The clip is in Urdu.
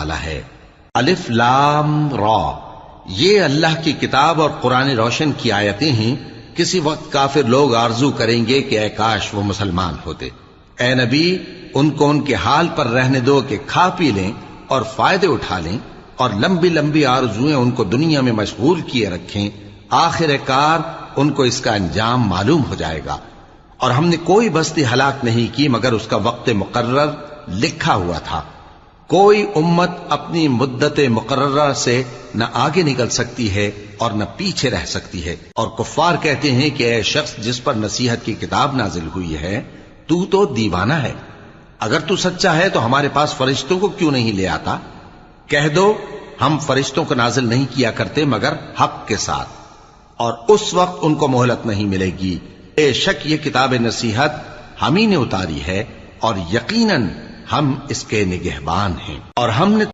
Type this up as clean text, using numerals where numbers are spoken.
والا ہے۔ الف لام را، یہ اللہ کی کتاب اور قرآن روشن کی آیتیں ہیں۔ کسی وقت کافر لوگ آرزو کریں گے کہ اے کاش وہ مسلمان ہوتے۔ اے نبی، ان کو ان کے حال پر رہنے دو کہ کھا پی لیں اور فائدے اٹھا لیں، اور لمبی لمبی آرزویں ان کو دنیا میں مشغول کیے رکھیں۔ آخر کار ان کو اس کا انجام معلوم ہو جائے گا۔ اور ہم نے کوئی بستی ہلاک نہیں کی مگر اس کا وقت مقرر لکھا ہوا تھا۔ کوئی امت اپنی مدت مقررہ سے نہ آگے نکل سکتی ہے اور نہ پیچھے رہ سکتی ہے۔ اور کفار کہتے ہیں کہ اے شخص جس پر نصیحت کی کتاب نازل ہوئی ہے، تو دیوانہ ہے۔ اگر تو سچا ہے تو ہمارے پاس فرشتوں کو کیوں نہیں لے آتا؟ کہہ دو ہم فرشتوں کو نازل نہیں کیا کرتے مگر حق کے ساتھ، اور اس وقت ان کو مہلت نہیں ملے گی۔ بے شک یہ کتاب نصیحت ہم ہی نے اتاری ہے، اور یقیناً ہم اس کے نگہبان ہیں۔ اور ہم نے